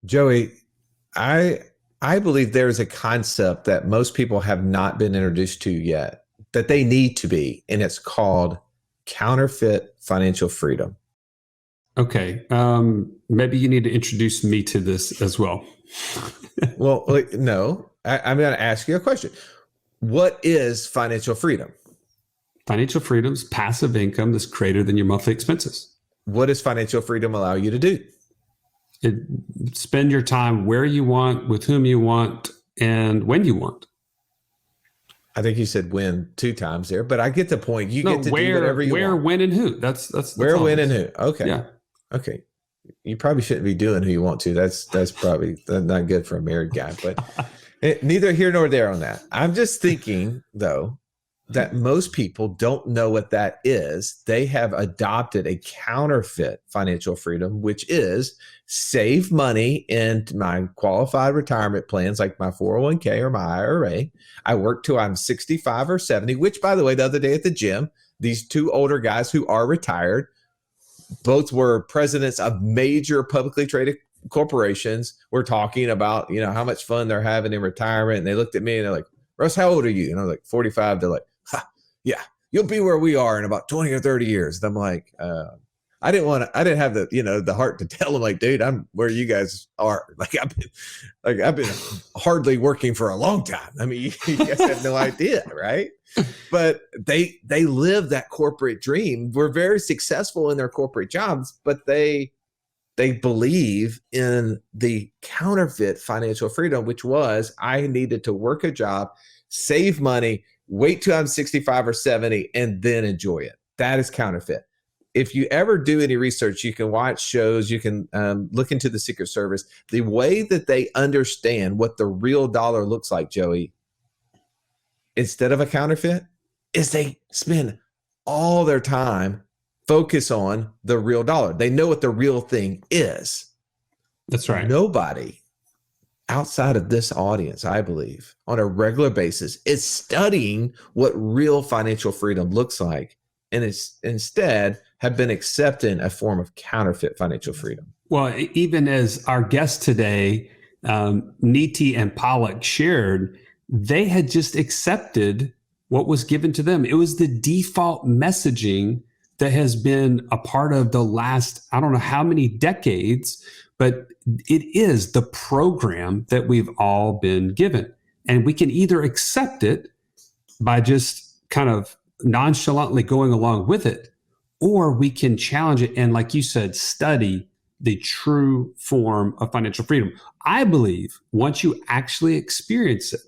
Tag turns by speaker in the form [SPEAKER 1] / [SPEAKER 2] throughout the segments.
[SPEAKER 1] Joey, I I believe there is a concept that most people have not been introduced to yet that they need to be, and it's called counterfeit financial freedom.
[SPEAKER 2] Okay. Maybe you need to introduce me to this as well.
[SPEAKER 1] Well, no, I'm going to ask you a question. What is financial freedom?
[SPEAKER 2] Financial freedom is passive income that's greater than your monthly expenses.
[SPEAKER 1] What does financial freedom allow you to do?
[SPEAKER 2] Spend your time where you want, with whom you want, and when you want.
[SPEAKER 1] I think you said when 2 times there, but I get the point. You get to do whatever you
[SPEAKER 2] want. Where, when, and who. That's
[SPEAKER 1] where, when, and who. Okay.
[SPEAKER 2] Yeah.
[SPEAKER 1] Okay. You probably shouldn't be doing who you want to. That's probably not good for a married guy, but neither here nor there on that. I'm just thinking, though, that most people don't know what that is. They have adopted a counterfeit financial freedom, which is save money in my qualified retirement plans, like my 401k or my IRA. I work till I'm 65 or 70, which, by the way, the other day at the gym, these 2 older guys who are retired, both were presidents of major publicly traded corporations, were talking about, how much fun they're having in retirement. And they looked at me and they're like, Russ, how old are you? And I was like, 45. They're like, yeah, you'll be where we are in about 20 or 30 years. And I'm like, I didn't have the heart to tell them, like, dude, I'm where you guys are. I've been hardly working for a long time. I mean, you guys have no idea, right? But they live that corporate dream. We're very successful in their corporate jobs, but they believe in the counterfeit financial freedom, which was I needed to work a job, save money, wait till I'm 65 or 70, and then enjoy it. That is counterfeit. If you ever do any research, you can watch shows, you can look into the Secret Service. The way that they understand what the real dollar looks like, Joey, instead of a counterfeit, is they spend all their time focus on the real dollar. They know what the real thing is.
[SPEAKER 2] That's right.
[SPEAKER 1] Nobody outside of this audience, I believe, on a regular basis is studying what real financial freedom looks like, and it's instead have been accepting a form of counterfeit financial freedom.
[SPEAKER 2] Well, even as our guest today, Niti and Palak shared, they had just accepted what was given to them. It was the default messaging that has been a part of the last, I don't know how many decades, but it is the program that we've all been given. And we can either accept it by just kind of nonchalantly going along with it, or we can challenge it and, like you said, study the true form of financial freedom. I believe once you actually experience it,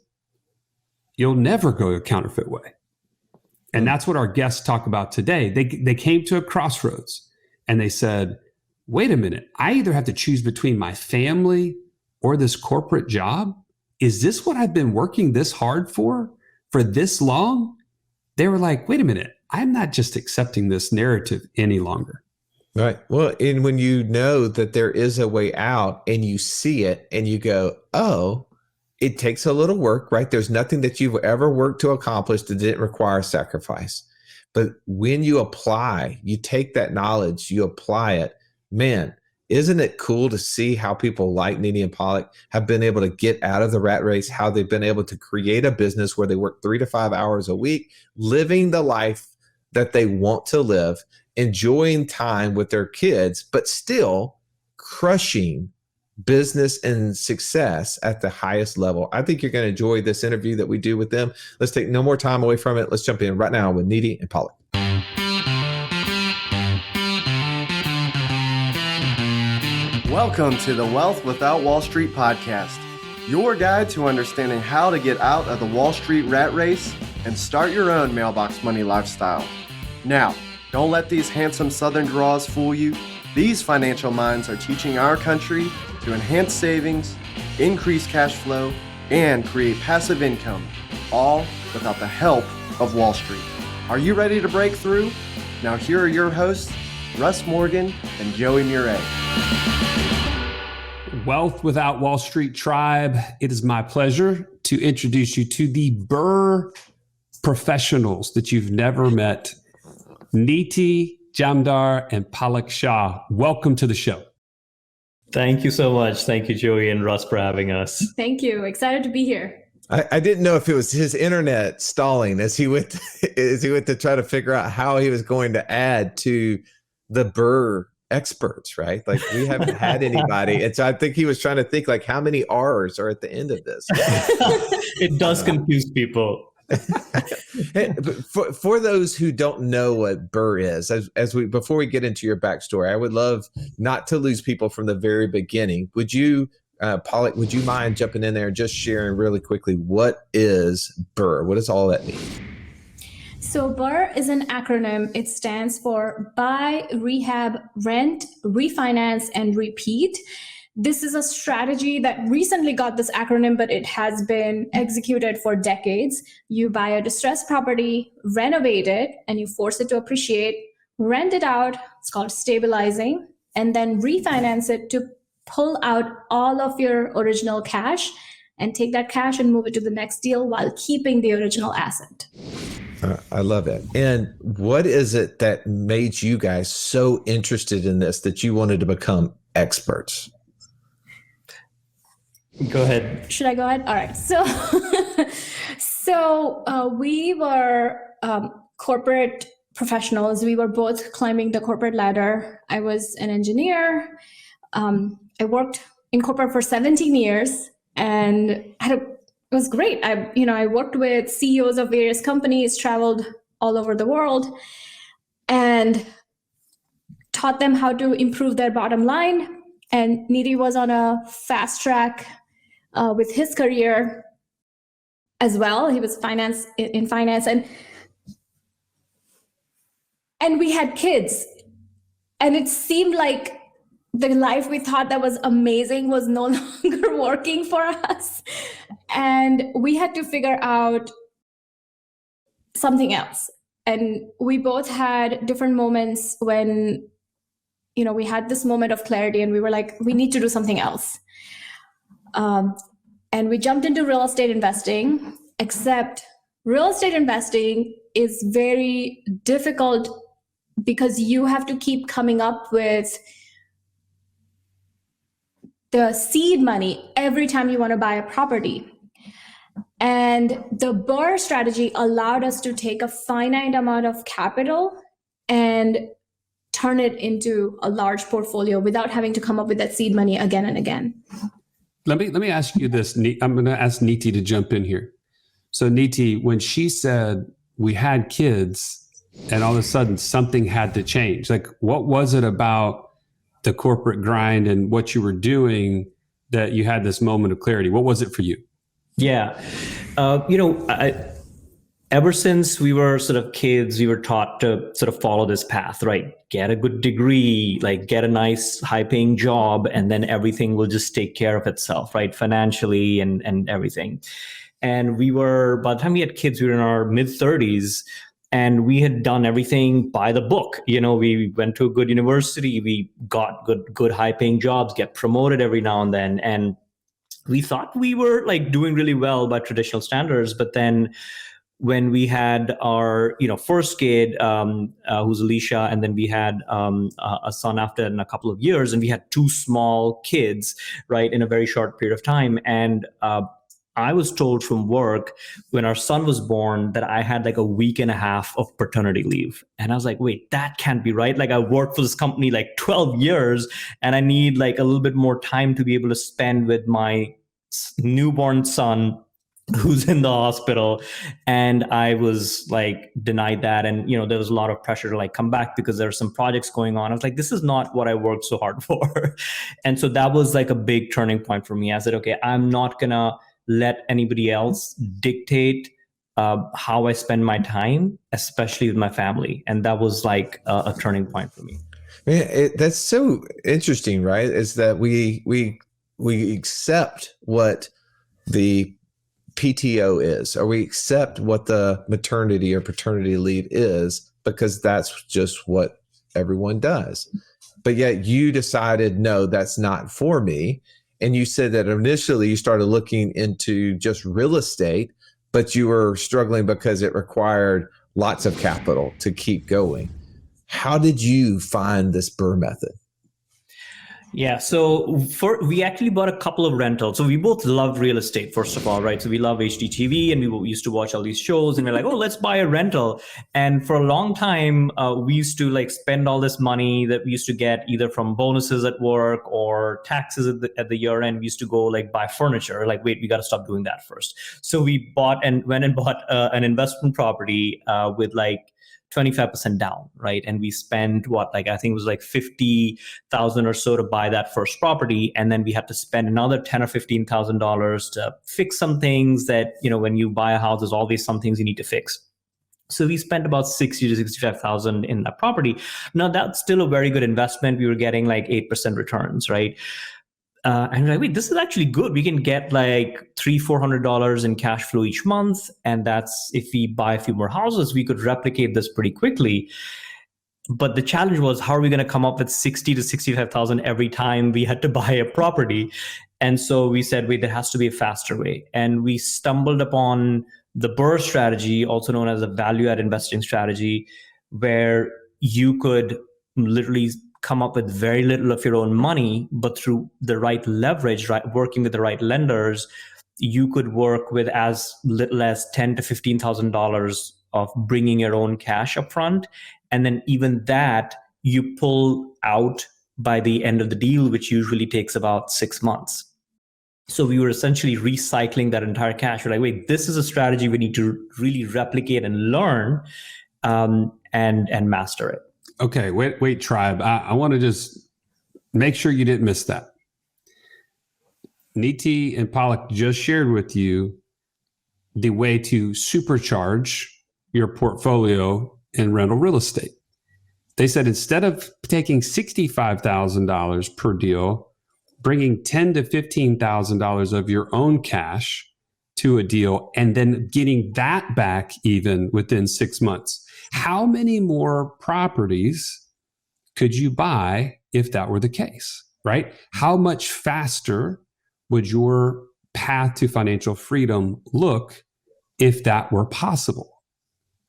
[SPEAKER 2] you'll never go a counterfeit way. And that's what our guests talk about today. They came to a crossroads and they said, wait a minute, I either have to choose between my family or this corporate job. Is this what I've been working this hard for this long? They were like, wait a minute, I'm not just accepting this narrative any longer.
[SPEAKER 1] Right. Well, and when you know that there is a way out and you see it and you go, oh, it takes a little work, right? There's nothing that you've ever worked to accomplish that didn't require sacrifice. But when you apply, you take that knowledge, you apply it, man, isn't it cool to see how people like Niti and Palak have been able to get out of the rat race, how they've been able to create a business where they work 3 to 5 hours a week, living the life that they want to live, enjoying time with their kids, but still crushing business and success at the highest level. I think you're going to enjoy this interview that we do with them. Let's take no more time away from it. Let's jump in right now with Niti and Palak.
[SPEAKER 3] Welcome to the Wealth Without Wall Street podcast, your guide to understanding how to get out of the Wall Street rat race and start your own mailbox money lifestyle. Now, don't let these handsome Southern draws fool you. These financial minds are teaching our country to enhance savings, increase cash flow, and create passive income, all without the help of Wall Street. Are you ready to break through? Now here are your hosts, Russ Morgan and Joey Murray.
[SPEAKER 2] Wealth Without Wall Street tribe, it is my pleasure to introduce you to the BRRRR professionals that you've never met, Niti Jamdar and Palak Shah. Welcome to the show.
[SPEAKER 4] Thank you so much. Thank you, Joey and Russ, for having us.
[SPEAKER 5] Thank you. Excited to be here.
[SPEAKER 1] I didn't know if it was his internet stalling as he went to try to figure out how he was going to add to the BRRRR experts, right? Like we haven't had anybody. And so I think he was trying to think like how many R's are at the end of this.
[SPEAKER 4] It does confuse people.
[SPEAKER 1] For those who don't know what BRRRR is, before we get into your backstory, I would love not to lose people from the very beginning. Would you, Palak, would you mind jumping in there and just sharing really quickly what is BRRRR? What does all that mean?
[SPEAKER 5] So BRRRR is an acronym. It stands for Buy, Rehab, Rent, Refinance, and Repeat. This is a strategy that recently got this acronym, but it has been executed for decades. You buy a distressed property, renovate it, and you force it to appreciate, rent it out, it's called stabilizing, and then refinance it to pull out all of your original cash and take that cash and move it to the next deal while keeping the original asset.
[SPEAKER 1] I love it. And what is it that made you guys so interested in this that you wanted to become experts?
[SPEAKER 4] Go ahead.
[SPEAKER 5] Should I go ahead? All right. So we were corporate professionals. We were both climbing the corporate ladder. I was an engineer. I worked in corporate for 17 years, and it was great. I worked with CEOs of various companies, traveled all over the world, and taught them how to improve their bottom line. And Niti was on a fast track with his career as well. He was in finance, and we had kids, and it seemed like the life we thought that was amazing was no longer working for us, and we had to figure out something else. And we both had different moments when we had this moment of clarity, and we were like, we need to do something else. And we jumped into real estate investing, except real estate investing is very difficult because you have to keep coming up with the seed money every time you want to buy a property. And the BRRRR strategy allowed us to take a finite amount of capital and turn it into a large portfolio without having to come up with that seed money again and again.
[SPEAKER 2] Let me ask you this. I'm going to ask Niti to jump in here. So Niti, when she said we had kids and all of a sudden something had to change, like what was it about the corporate grind and what you were doing that you had this moment of clarity? What was it for you?
[SPEAKER 4] Yeah. Ever since we were sort of kids, we were taught to sort of follow this path, right? Get a good degree, like get a nice high paying job, and then everything will just take care of itself, right? Financially and everything. And by the time we had kids, we were in our mid 30s, and we had done everything by the book. We went to a good university, we got good high paying jobs, get promoted every now and then. And we thought we were like doing really well by traditional standards. But then when we had our first kid, who's Alicia, and then we had a son after in a couple of years, and we had two small kids, right, in a very short period of time. And I was told from work when our son was born that I had like a week and a half of paternity leave. And I was like, wait, that can't be right. Like I worked for this company like 12 years and I need like a little bit more time to be able to spend with my newborn son who's in the hospital. And I was like denied that. And, there was a lot of pressure to like come back because there were some projects going on. I was like, this is not what I worked so hard for. And so that was like a big turning point for me. I said, okay, I'm not gonna let anybody else dictate how I spend my time, especially with my family. And that was like a turning point for me.
[SPEAKER 1] Man, that's so interesting, right? Is that we accept what the PTO is, or we accept what the maternity or paternity leave is because that's just what everyone does. But yet you decided, no, that's not for me. And you said that initially you started looking into just real estate, but you were struggling because it required lots of capital to keep going. How did you find this BRRRR method?
[SPEAKER 4] Yeah. So we actually bought a couple of rentals. So we both love real estate, first of all, right? So we love HGTV and we used to watch all these shows and we're like, oh, let's buy a rental. And for a long time, we used to like spend all this money that we used to get either from bonuses at work or taxes at the year end. We used to go like buy furniture. Like, wait, we got to stop doing that first. So we went and bought an investment property with like 25% down, right? And we spent I think it was like 50,000 or so to buy that first property. And then we had to spend another 10 or $15,000 to fix some things that, when you buy a house, there's always some things you need to fix. So we spent about 60 to 65,000 in that property. Now that's still a very good investment. We were getting like 8% returns, right? And we're like, wait, this is actually good. We can get like $300-400 in cash flow each month. And that's, if we buy a few more houses, we could replicate this pretty quickly. But the challenge was, how are we going to come up with 60 to 65,000 every time we had to buy a property? And so we said, wait, there has to be a faster way. And we stumbled upon the BRRRR strategy, also known as a value add investing strategy, where you could literally come up with very little of your own money, but through the right leverage, right, working with the right lenders, you could work with as little as $10,000 to $15,000 of bringing your own cash up front. And then even that you pull out by the end of the deal, which usually takes about 6 months. So we were essentially recycling that entire cash. We're like, wait, this is a strategy we need to really replicate and learn and master it.
[SPEAKER 2] Okay, wait, tribe. I want to just make sure you didn't miss that. Niti and Palak just shared with you the way to supercharge your portfolio in rental real estate. They said instead of taking $65,000 per deal, bringing $10,000 to $15,000 of your own cash to a deal and then getting that back even within 6 months. How many more properties could you buy if that were the case, right? How much faster would your path to financial freedom look if that were possible?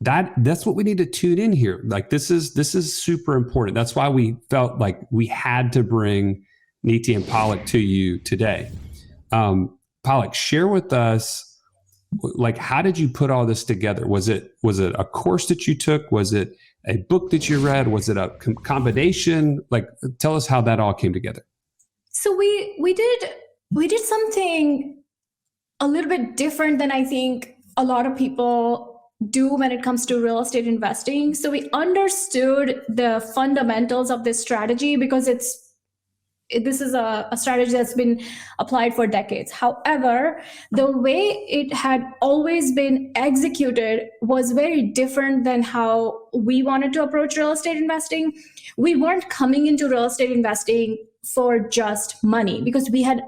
[SPEAKER 2] That's what we need to tune in here. Like this is super important. That's why we felt like we had to bring Niti and Palak to you today. Palak, share with us, like, how did you put all this together? Was it a course that you took? Was it a book that you read? Was it a combination? Like, tell us how that all came together.
[SPEAKER 5] So we did something a little bit different than I think a lot of people do when it comes to real estate investing. So we understood the fundamentals of this strategy because this is a strategy that's been applied for decades. However, the way it had always been executed was very different than how we wanted to approach real estate investing. We weren't coming into real estate investing for just money because we had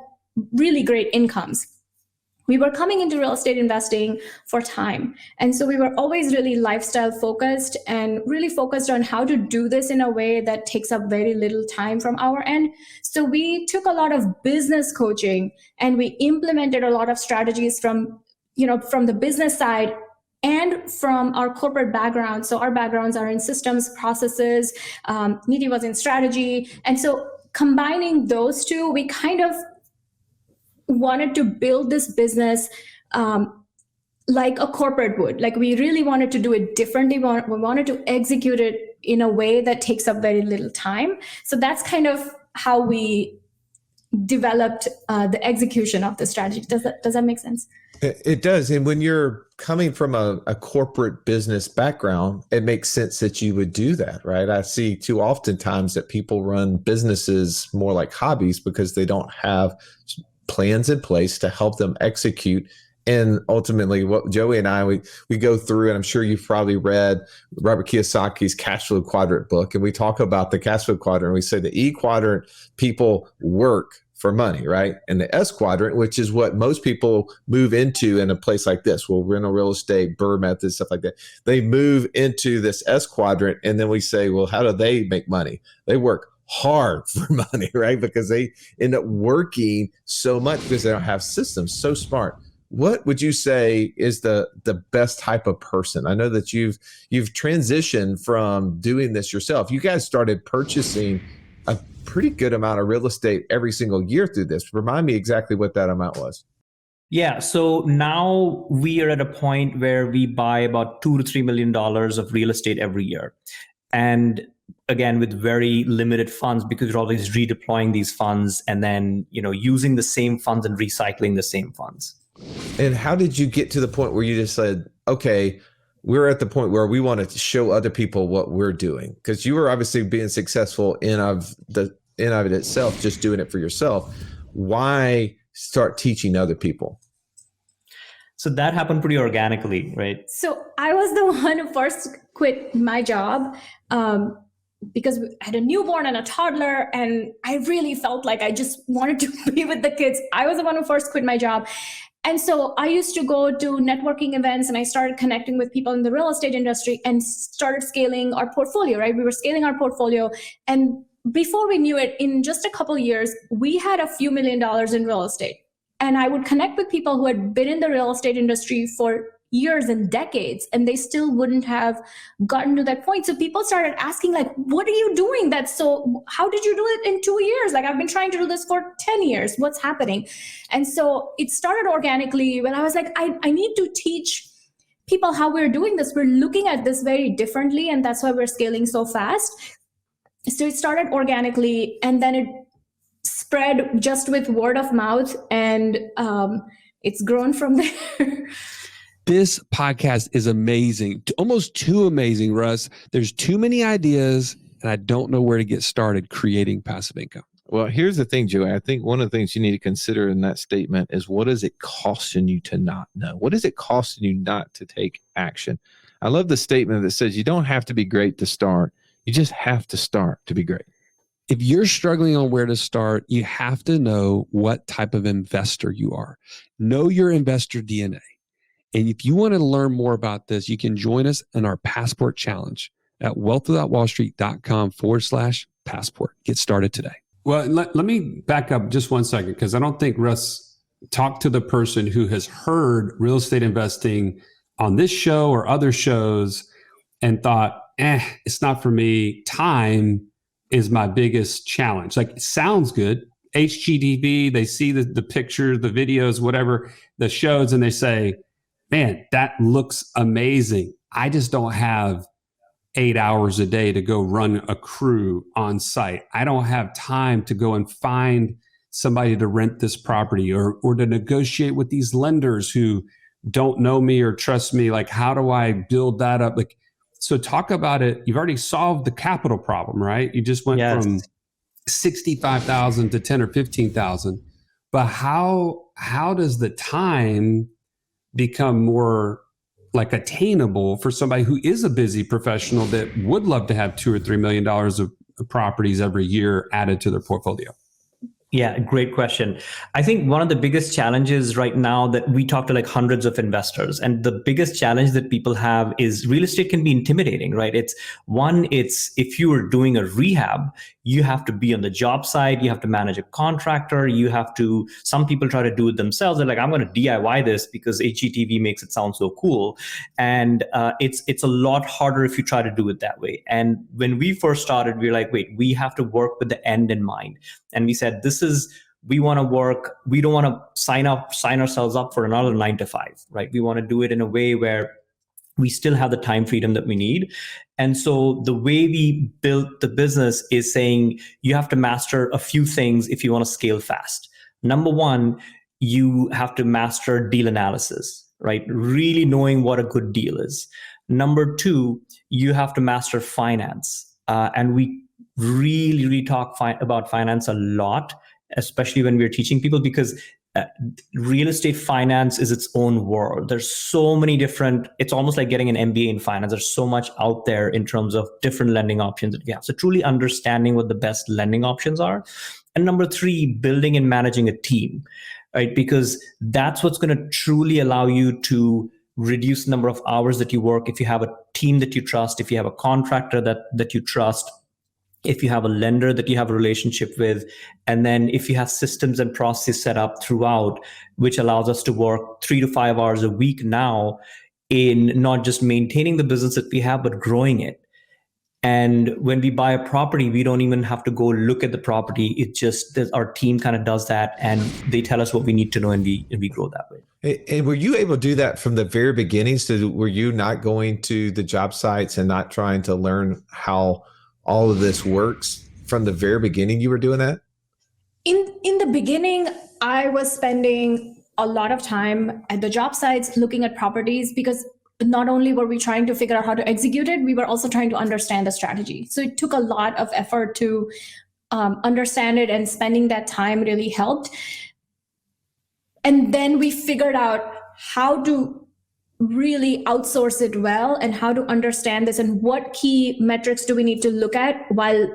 [SPEAKER 5] really great incomes. We were coming into real estate investing for time. And so we were always really lifestyle focused and really focused on how to do this in a way that takes up very little time from our end. So we took a lot of business coaching and we implemented a lot of strategies from the business side and from our corporate background. So our backgrounds are in systems, processes, Niti was in strategy. And so combining those two, we kind of wanted to build this business like a corporate would. Like we really wanted to do it differently. We wanted to execute it in a way that takes up very little time. So that's kind of how we developed the execution of the strategy. Does that make sense?
[SPEAKER 1] It does. And when you're coming from a corporate business background, it makes sense that you would do that, right? I see too often times that people run businesses more like hobbies because they don't have plans in place to help them execute. And ultimately what Joey and I, we go through, and I'm sure you've probably read Robert Kiyosaki's cash flow quadrant book. And we talk about the cash flow quadrant. We say the E quadrant, people work for money, right? And the S quadrant, which is what most people move into in a place like this, well, rental real estate, BRRRR Method, stuff like that. They move into this S quadrant. And then we say, well, how do they make money? They work hard for money, right? Because they end up working so much because they don't have systems. So smart. What would you say is the best type of person? I know that you've transitioned from doing this yourself. You guys started purchasing a pretty good amount of real estate every single year through this. Remind me exactly what that amount was.
[SPEAKER 4] Yeah, so now we are at a point where we buy about $2 to $3 million of real estate every year. And again, with very limited funds, because we're always redeploying these funds and then, using the same funds and recycling the same funds.
[SPEAKER 1] And how did you get to the point where you just said, okay, we're at the point where we want to show other people what we're doing? Because you were obviously being successful in of it itself, just doing it for yourself. Why start teaching other people?
[SPEAKER 4] So that happened pretty organically, right?
[SPEAKER 5] So I was the one who first quit my job because I had a newborn and a toddler, and I really felt like I just wanted to be with the kids. I was the one who first quit my job. And so I used to go to networking events, and I started connecting with people in the real estate industry and started scaling our portfolio, right? We were scaling our portfolio. And before we knew it, in just a couple of years, we had a few $1 million in real estate. And I would connect with people who had been in the real estate industry for years and decades, and they still wouldn't have gotten to that point. So people started asking, like, what are you doing? How did you do it in 2 years? Like, I've been trying to do this for 10 years. What's happening? And so it started organically when I was like, I need to teach people how we're doing this. We're looking at this very differently, and that's why we're scaling so fast. So it started organically, and then it spread just with word of mouth, and it's grown from there.
[SPEAKER 2] This podcast is amazing, almost too amazing, Russ. There's too many ideas, and I don't know where to get started creating passive income.
[SPEAKER 1] Well, here's the thing, Joey. I think one of the things you need to consider in that statement is, what is it costing you to not know? What is it costing you not to take action? I love the statement that says you don't have to be great to start. You just have to start to be great.
[SPEAKER 2] If you're struggling on where to start, you have to know what type of investor you are. Know your investor DNA. And if you want to learn more about this, you can join us in our Passport Challenge at wealthwithoutwallstreet.com/passport. Get started today. Well, let me back up just 1 second, because I don't think Russ talked to the person who has heard real estate investing on this show or other shows and thought, it's not for me. Time is my biggest challenge. Like, it sounds good. HGTV, they see the picture, the videos, whatever, the shows, and they say, man, that looks amazing. I just don't have 8 hours a day to go run a crew on site. I don't have time to go and find somebody to rent this property or to negotiate with these lenders who don't know me or trust me. Like, how do I build that up? Like, so talk about it. You've already solved the capital problem, right? You just went from 65,000 to 10 or 15,000. But how does the time become more like attainable for somebody who is a busy professional that would love to have $2 or $3 million of properties every year added to their portfolio?
[SPEAKER 4] Yeah, great question. I think one of the biggest challenges right now that we talk to like hundreds of investors, and the biggest challenge that people have is real estate can be intimidating, right? It's if you are doing a rehab, you have to be on the job site, you have to manage a contractor, some people try to do it themselves. They're like, I'm going to DIY this because HGTV makes it sound so cool. And it's a lot harder if you try to do it that way. And when we first started, we were like, wait, we have to work with the end in mind. And we said, we want to work. We don't want to sign ourselves up for another 9 to 5, right? We want to do it in a way where we still have the time freedom that we need. And so the way we built the business is saying you have to master a few things if you want to scale fast. Number one, you have to master deal analysis, right? Really knowing what a good deal is. Number two, you have to master finance. And we really talk about finance a lot, especially when we're teaching people, because real estate finance is its own world. There's so many it's almost like getting an MBA in finance. There's so much out there in terms of different lending options that we have. So truly understanding what the best lending options are. And number three, building and managing a team, right? Because that's what's going to truly allow you to reduce the number of hours that you work. If you have a team that you trust, if you have a contractor that you trust, if you have a lender that you have a relationship with, and then if you have systems and processes set up throughout, which allows us to work 3 to 5 hours a week now in not just maintaining the business that we have, but growing it. And when we buy a property, we don't even have to go look at the property. It just our team kind of does that, and they tell us what we need to know, and we grow that way.
[SPEAKER 1] And were you able to do that from the very beginning? So were you not going to the job sites and not trying to learn how all of this works from the very beginning? You were doing that?
[SPEAKER 5] In the beginning, I was spending a lot of time at the job sites looking at properties, because not only were we trying to figure out how to execute it, we were also trying to understand the strategy. So it took a lot of effort to understand it, and spending that time really helped. And then we figured out how to really outsource it well, and how to understand this, and what key metrics do we need to look at while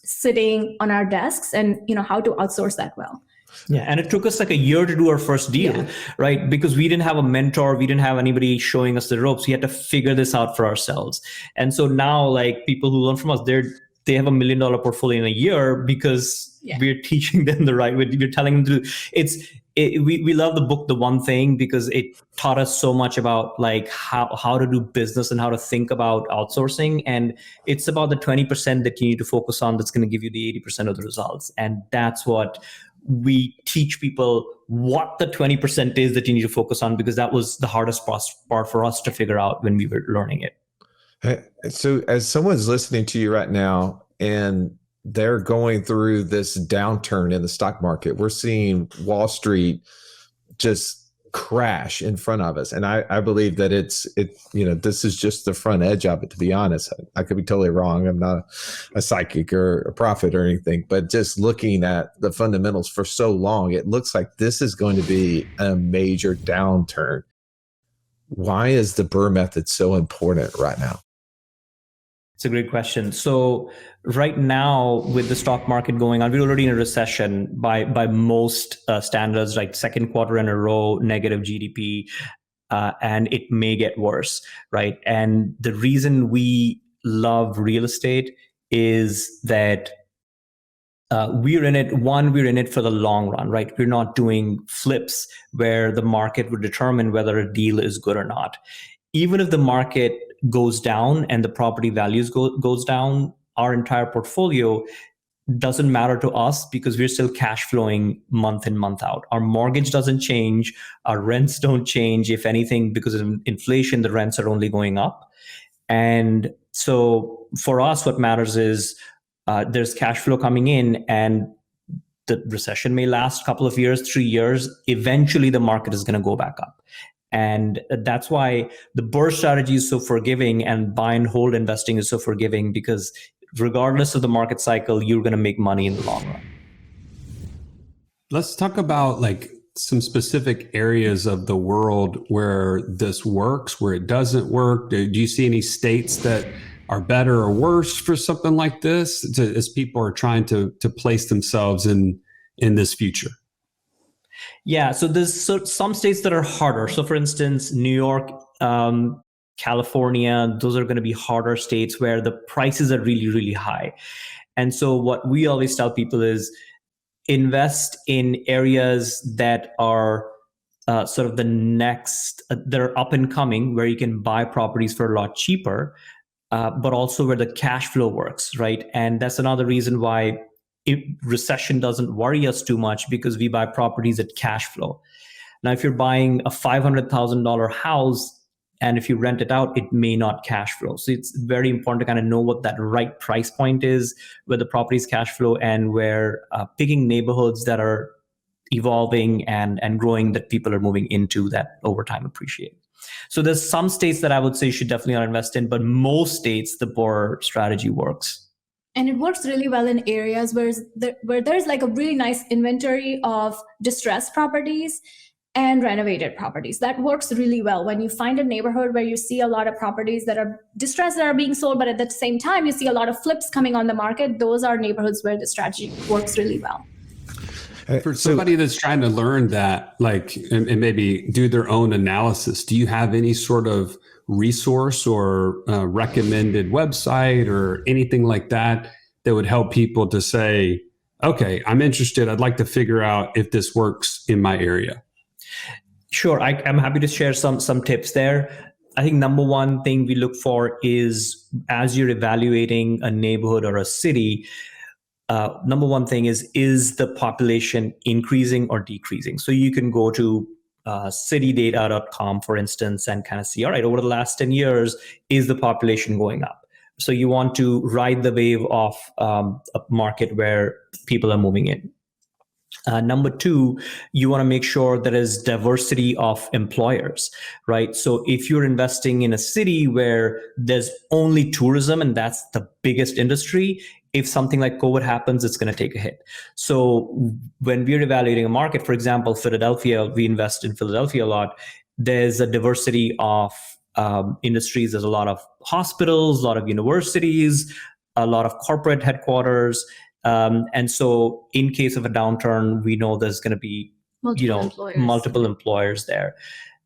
[SPEAKER 5] sitting on our desks, and how to outsource that well.
[SPEAKER 4] Yeah, and it took us like a year to do our first deal, right? Because we didn't have a mentor, we didn't have anybody showing us the ropes. We had to figure this out for ourselves. And so now, like, people who learn from us, they have $1 million portfolio in a year because we're teaching them the right way. We're telling them to do. We love the book The One Thing, because it taught us so much about like how to do business and how to think about outsourcing. And it's about the 20% that you need to focus on that's going to give you the 80% of the results. And that's what we teach people, what the 20% is that you need to focus on, because that was the hardest part for us to figure out when we were learning it.
[SPEAKER 1] So as someone's listening to you right now and they're going through this downturn in the stock market, we're seeing Wall Street just crash in front of us. And I believe that this is just the front edge of it, to be honest. I could be totally wrong. I'm not a psychic or a prophet or anything, but just looking at the fundamentals for so long, it looks like this is going to be a major downturn. Why is the BRRRR method so important right now?
[SPEAKER 4] It's a great question. So right now, with the stock market going on, we're already in a recession by most standards, like second quarter in a row, negative GDP, and it may get worse, right? And the reason we love real estate is that we're in it for the long run, right? We're not doing flips where the market would determine whether a deal is good or not. Even if the market goes down and the property values goes down, our entire portfolio doesn't matter to us, because we're still cash flowing month in, month out. Our mortgage doesn't change, our rents don't change. If anything, because of inflation, the rents are only going up. And so for us, what matters is there's cash flow coming in, and the recession may last a couple of years, 3 years. Eventually, the market is going to go back up. And that's why the BRRRR strategy is so forgiving, and buy and hold investing is so forgiving, because regardless of the market cycle, you're going to make money in the long run.
[SPEAKER 2] Let's talk about like some specific areas of the world where this works, where it doesn't work. Do you see any states that are better or worse for something like this, as people are trying to place themselves in this future?
[SPEAKER 4] Yeah, so there's some states that are harder. So for instance, New York, California, those are going to be harder states where the prices are really, really high. And so what we always tell people is invest in areas that are sort of the next, that are up and coming, where you can buy properties for a lot cheaper, but also where the cash flow works, right? And that's another reason why recession doesn't worry us too much, because we buy properties at cash flow. Now, if you're buying a $500,000 house and if you rent it out, it may not cash flow. So it's very important to kind of know what that right price point is, where the property's cash flow, and where picking neighborhoods that are evolving and growing, that people are moving into, that over time appreciate. So there's some states that I would say you should definitely not invest in, but most states, the BRRRR strategy works.
[SPEAKER 5] And it works really well in areas where there's like a really nice inventory of distressed properties and renovated properties. That works really well. When you find a neighborhood where you see a lot of properties that are distressed, that are being sold, but at the same time, you see a lot of flips coming on the market, those are neighborhoods where the strategy works really well.
[SPEAKER 2] For somebody that's trying to learn that, like, and maybe do their own analysis, do you have any sort of resource or recommended website or anything like that would help people to say, okay, I'm interested, I'd like to figure out if this works in my area?
[SPEAKER 4] Sure, I'm happy to share some tips there. I think number one thing we look for is, as you're evaluating a neighborhood or a city, number one thing is the population increasing or decreasing? So you can go to citydata.com, for instance, and kind of see, all right, over the last 10 years, is the population going up? So you want to ride the wave of a market where people are moving in. Number two, you want to make sure there is diversity of employers, right? So if you're investing in a city where there's only tourism and that's the biggest industry, if something like COVID happens, it's going to take a hit. So when we're evaluating a market, for example, Philadelphia, we invest in Philadelphia a lot. There's a diversity of industries. There's a lot of hospitals, a lot of universities, a lot of corporate headquarters. And so in case of a downturn, we know there's going to be multiple employers there.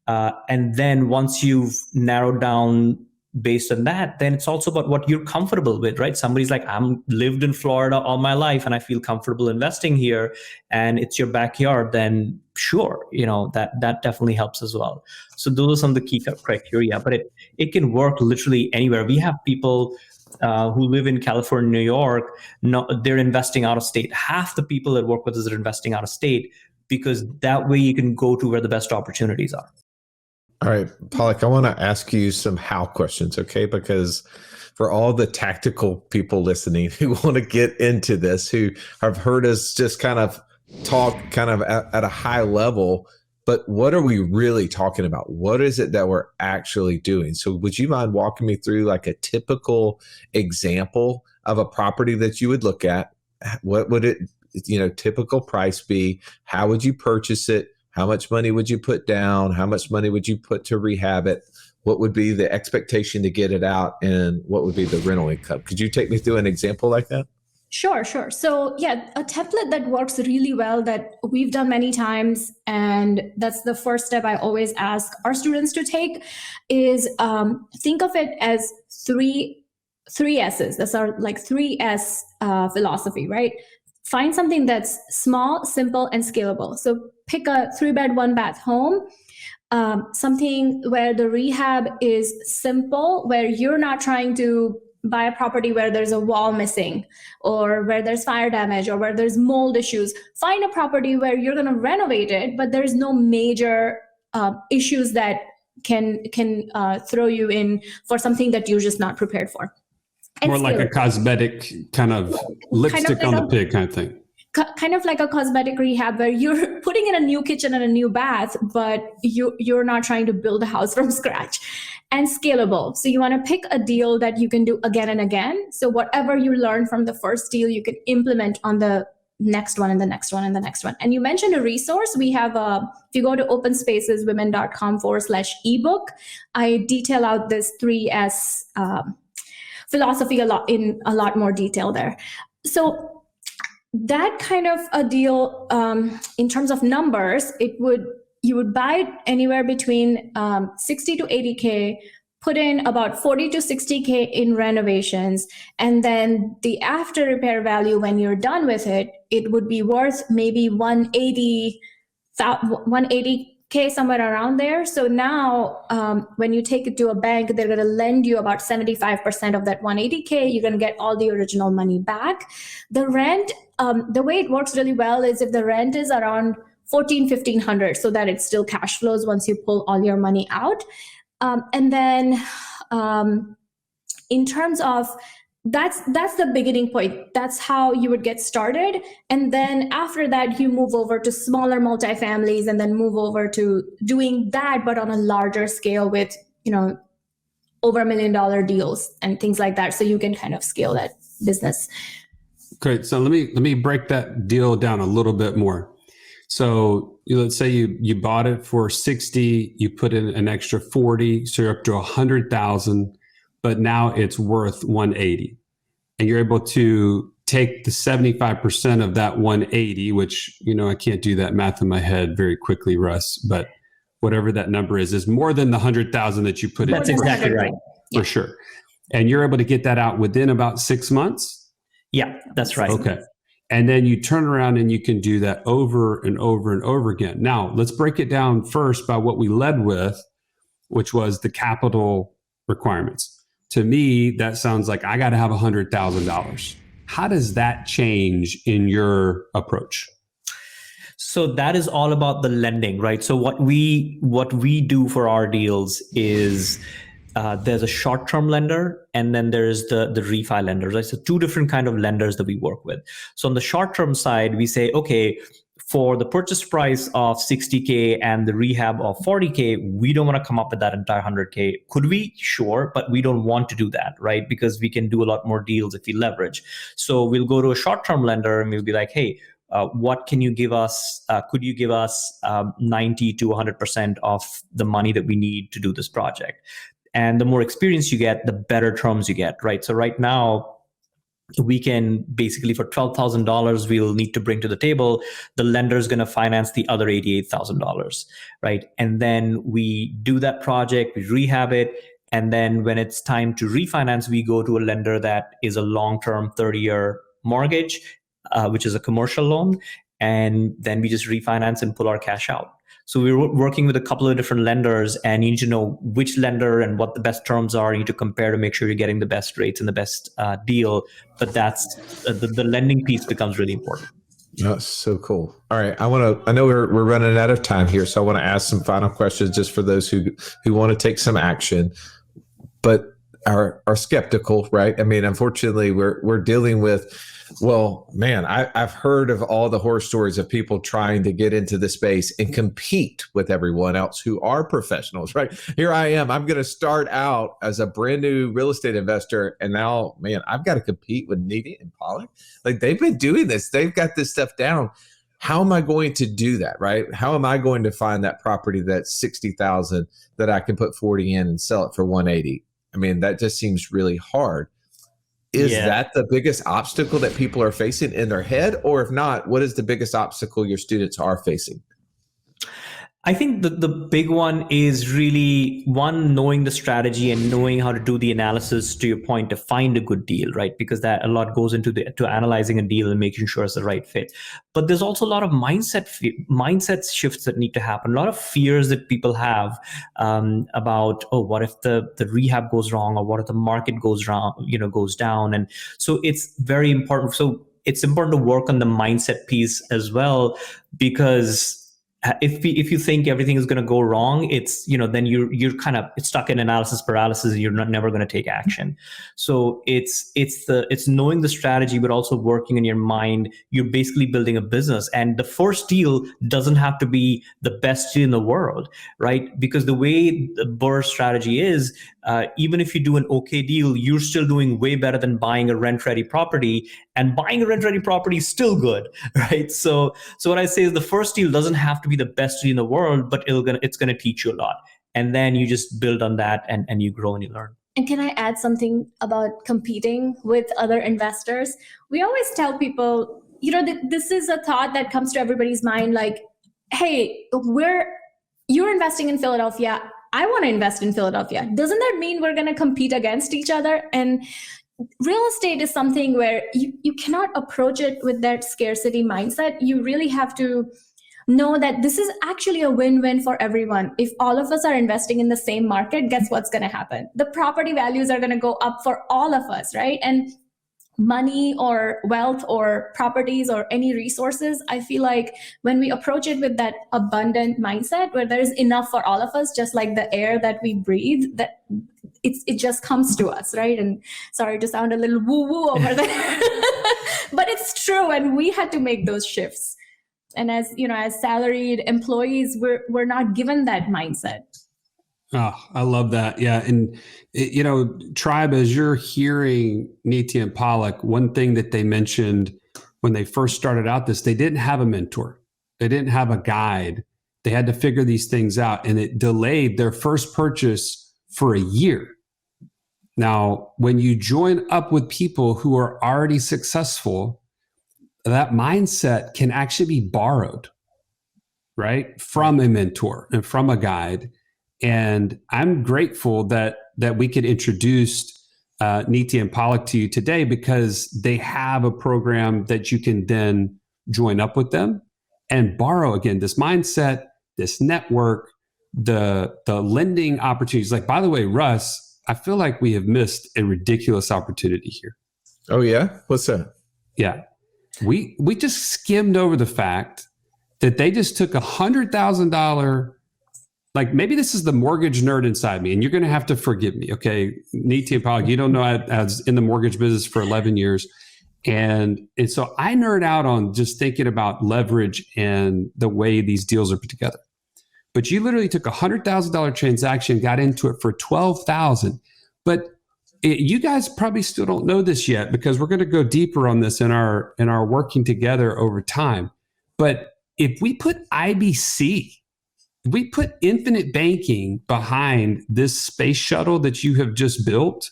[SPEAKER 4] And then once you've narrowed down based on that, then it's also about what you're comfortable with, right? Somebody's like, I'm lived in Florida all my life and I feel comfortable investing here, and it's your backyard, then sure, that definitely helps as well. So those are some of the key criteria, but it can work literally anywhere. We have people who live in California, New York, they're investing out of state. Half the people that work with us are investing out of state, because that way you can go to where the best opportunities are.
[SPEAKER 1] All right, Palak, I want to ask you some how questions, okay? Because for all the tactical people listening who want to get into this, who have heard us just kind of talk kind of at a high level, but what are we really talking about? What is it that we're actually doing? So would you mind walking me through like a typical example of a property that you would look at? What would it, typical price be? How would you purchase it? How much money would you put down? How much money would you put to rehab it? What would be the expectation to get it out? And what would be the rental income? Could you take me through an example like that?
[SPEAKER 5] Sure. So yeah, a template that works really well that we've done many times, and that's the first step I always ask our students to take, is think of it as three S's. That's our like 3S philosophy, right? Find something that's small, simple, and scalable. So pick a 3-bed, 1-bath home, something where the rehab is simple, where you're not trying to buy a property where there's a wall missing, or where there's fire damage, or where there's mold issues. Find a property where you're going to renovate it, but there's no major issues that can throw you in for something that you're just not prepared for. And
[SPEAKER 2] more like a cosmetic kind of lipstick on the pig kind of thing.
[SPEAKER 5] Kind of like a cosmetic rehab where you're putting in a new kitchen and a new bath, but you're not trying to build a house from scratch. And scalable. So you want to pick a deal that you can do again and again. So whatever you learn from the first deal, you can implement on the next one and the next one and the next one. And you mentioned a resource. We have if you go to openspaceswomen.com/ebook, I detail out this 3S philosophy a lot more detail there. So that kind of a deal, in terms of numbers, you would buy it anywhere between 60 to 80K, put in about 40 to 60K in renovations, and then the after repair value when you're done with it, it would be worth maybe 180K, somewhere around there. So now when you take it to a bank, they're going to lend you about 75% of that 180K. You're going to get all the original money back. The rent, the way it works really well is if the rent is around $1,400-1,500, so that it still cash flows once you pull all your money out. And then in terms of that's the beginning point. That's how you would get started. And then after that, you move over to smaller multifamilies, and then move over to doing that, but on a larger scale with, over $1 million deals and things like that. So you can kind of scale that business.
[SPEAKER 2] Great. So let me break that deal down a little bit more. So let's say you bought it for 60, you put in an extra 40, so you're up to 100,000, but now it's worth 180. And you're able to take the 75% of that 180, which, I can't do that math in my head very quickly, Russ, but whatever that number is more than the 100,000 that you put in.
[SPEAKER 4] That's exactly right.
[SPEAKER 2] For sure. And you're able to get that out within about 6 months?
[SPEAKER 4] Yeah, that's right.
[SPEAKER 2] Okay. And then you turn around and you can do that over and over and over again. Now, let's break it down first by what we led with, which was the capital requirements. To me, that sounds like I got to have $100,000. How does that change in your approach?
[SPEAKER 4] So that is all about the lending, right? So what we do for our deals is there's a short-term lender and then there's the refi lenders, right? So two different kind of lenders that we work with. So on the short-term side, we say, okay, for the purchase price of 60K and the rehab of 40K, we don't want to come up with that entire 100K. Could we? Sure, but we don't want to do that, right? Because we can do a lot more deals if we leverage. So we'll go to a short-term lender and we'll be like, hey, what can you give us? Could you give us 90 to 100% of the money that we need to do this project? And the more experience you get, the better terms you get, right? So right now, we can basically, for $12,000, we'll need to bring to the table, the lender is going to finance the other $88,000, right? And then we do that project, we rehab it. And then when it's time to refinance, we go to a lender that is a long-term 30-year mortgage, which is a commercial loan. And then we just refinance and pull our cash out. So we're working with a couple of different lenders, and you need to know which lender and what the best terms are. You need to compare to make sure you're getting the best rates and the best deal. But that's the lending piece becomes really important.
[SPEAKER 1] That's so cool. All right, I know we're running out of time here, so I want to ask some final questions just for those who want to take some action, but are skeptical, right? I mean, unfortunately, we're dealing with. Well, man, I've heard of all the horror stories of people trying to get into the space and compete with everyone else who are professionals, right? Here I am. I'm going to start out as a brand new real estate investor. And now, man, I've got to compete with Niti and Palak. Like, they've been doing this. They've got this stuff down. How am I going to do that, right? How am I going to find that property that's $60,000 that I can put 40 in and sell it for 180? I mean, that just seems really hard. Is that the biggest obstacle that people are facing in their head? Or if not, what is the biggest obstacle your students are facing?
[SPEAKER 4] I think the big one is really, one, knowing the strategy and knowing how to do the analysis, to your point, to find a good deal, right? Because that a lot goes into to analyzing a deal and making sure it's the right fit. But there's also a lot of mindset shifts that need to happen. A lot of fears that people have about, oh, what if the rehab goes wrong, or what if the market goes wrong, goes down? And so it's very important. So it's important to work on the mindset piece as well, because if you think everything is going to go wrong, it's, then you're kind of stuck in analysis paralysis, and you're never going to take action. So it's knowing the strategy, but also working in your mind. You're basically building a business, and the first deal doesn't have to be the best deal in the world, right? Because the way the BRRRR strategy is, even if you do an okay deal, you're still doing way better than buying a rent-ready property, and buying a rent-ready property is still good, right? So what I say is, the first deal doesn't have to be the best deal in the world, but it's going to teach you a lot. And then you just build on that, and you grow and you learn.
[SPEAKER 5] And can I add something about competing with other investors? We always tell people, this is a thought that comes to everybody's mind, like, hey, you're investing in Philadelphia. I want to invest in Philadelphia. Doesn't that mean we're going to compete against each other? And real estate is something where you cannot approach it with that scarcity mindset. You really have to know that this is actually a win-win for everyone. If all of us are investing in the same market, guess what's going to happen? The property values are going to go up for all of us, right? And money or wealth or properties or any resources, I feel like when we approach it with that abundant mindset, where there is enough for all of us, just like the air that we breathe, that it just comes to us, right? And sorry to sound a little woo-woo over there, but it's true. And we had to make those shifts. And as salaried employees, we're not given that mindset.
[SPEAKER 2] Oh, I love that. Yeah. And, Tribe, as you're hearing Niti and Palak, one thing that they mentioned when they first started out they didn't have a mentor. They didn't have a guide. They had to figure these things out, and it delayed their first purchase for a year. Now, when you join up with people who are already successful, that mindset can actually be borrowed, right? From a mentor and from a guide. And I'm grateful that we could introduce Niti and Palak to you today, because they have a program that you can then join up with them and borrow, again, this mindset, this network, the lending opportunities. Like, by the way, Russ, I feel like we have missed a ridiculous opportunity here.
[SPEAKER 1] Oh yeah, what's that?
[SPEAKER 2] Yeah, we just skimmed over the fact that they just took $100,000. Like, maybe this is the mortgage nerd inside me, and you're going to have to forgive me, okay? Niti and Palak, you don't know I was in the mortgage business for 11 years. And so I nerd out on just thinking about leverage and the way these deals are put together. But you literally took a $100,000 transaction, got into it for $12,000. But you guys probably still don't know this yet, because we're going to go deeper on this in our working together over time. But if we put IBC, we put infinite banking behind this space shuttle that you have just built,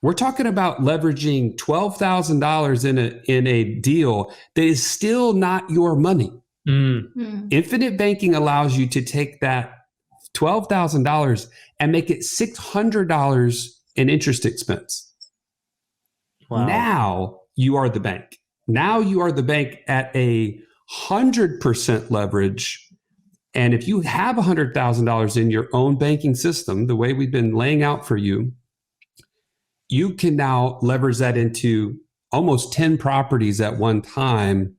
[SPEAKER 2] we're talking about leveraging $12,000 in a deal that is still not your money. Infinite banking allows you to take that $12,000 and make it $600 in interest expense.
[SPEAKER 4] Wow.
[SPEAKER 2] Now you are the bank. Now you are the bank at 100% leverage. And if you have $100,000 in your own banking system, the way we've been laying out for you, you can now leverage that into almost 10 properties at one time.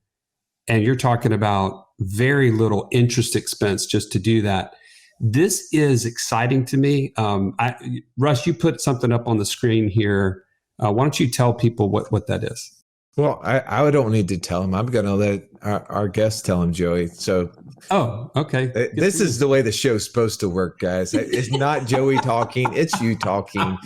[SPEAKER 2] And you're talking about very little interest expense just to do that. This is exciting to me. Russ, you put something up on the screen here. Why don't you tell people what that is?
[SPEAKER 1] Well, I don't need to tell him. I'm going to let our guests tell him, Joey. So,
[SPEAKER 2] okay.
[SPEAKER 1] This is the way the show's supposed to work, guys. It's not Joey talking; it's you talking.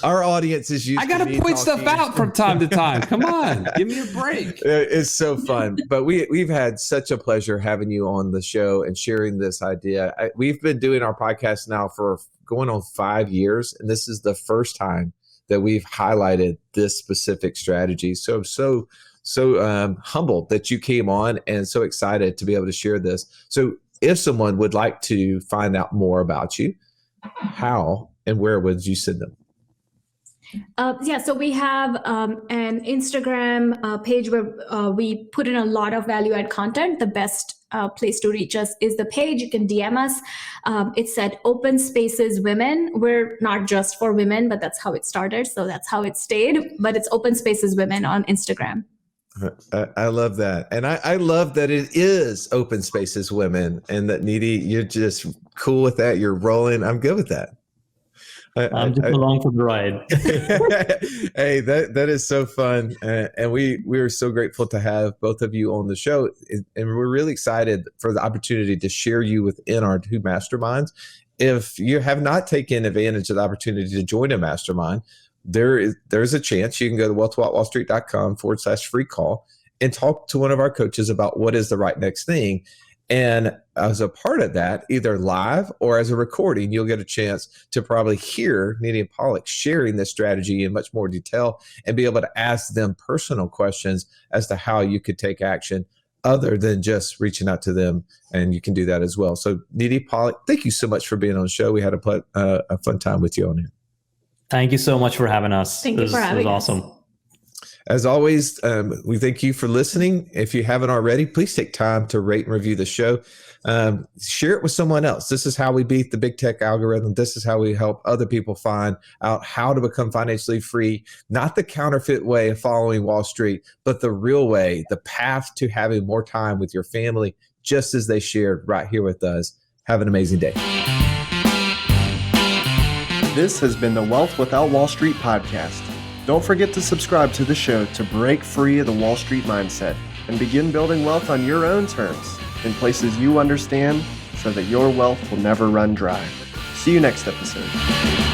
[SPEAKER 1] Our audience is used.
[SPEAKER 2] I got to point stuff out from time to time. Come on, give me a break.
[SPEAKER 1] It's so fun, but we've had such a pleasure having you on the show and sharing this idea. We've been doing our podcast now for going on 5 years, and this is the first time that we've highlighted this specific strategy. So humbled that you came on and so excited to be able to share this. So if someone would like to find out more about you, how and where would you send them?
[SPEAKER 5] So we have an Instagram page where we put in a lot of value-add content. The best place to reach us is the page. You can DM us. It's at Open Spaces Women. We're not just for women, but that's how it started. So that's how it stayed. But it's Open Spaces Women on Instagram.
[SPEAKER 1] I love that. And I love that it is Open Spaces Women, and that, Niti, you're just cool with that. You're rolling. I'm good with that.
[SPEAKER 4] I'm just along for the ride.
[SPEAKER 1] Hey, that is so fun. And we are so grateful to have both of you on the show. And we're really excited for the opportunity to share you within our two masterminds. If you have not taken advantage of the opportunity to join a mastermind, there's a chance you can go to wealthwithoutwallstreet.com/free call and talk to one of our coaches about what is the right next thing. And as a part of that, either live or as a recording, you'll get a chance to probably hear Niti and Palak sharing this strategy in much more detail and be able to ask them personal questions as to how you could take action other than just reaching out to them. And you can do that as well. So Niti, Palak, thank you so much for being on the show. We had a fun time with you on here.
[SPEAKER 4] Thank you so much for having us.
[SPEAKER 5] Thank you for having us.
[SPEAKER 4] Awesome.
[SPEAKER 1] As always, we thank you for listening. If you haven't already, please take time to rate and review the show. Share it with someone else. This is how we beat the big tech algorithm. This is how we help other people find out how to become financially free, not the counterfeit way of following Wall Street, but the real way, the path to having more time with your family, just as they shared right here with us. Have an amazing day.
[SPEAKER 3] This has been the Wealth Without Wall Street podcast. Don't forget to subscribe to the show to break free of the Wall Street mindset and begin building wealth on your own terms in places you understand so that your wealth will never run dry. See you next episode.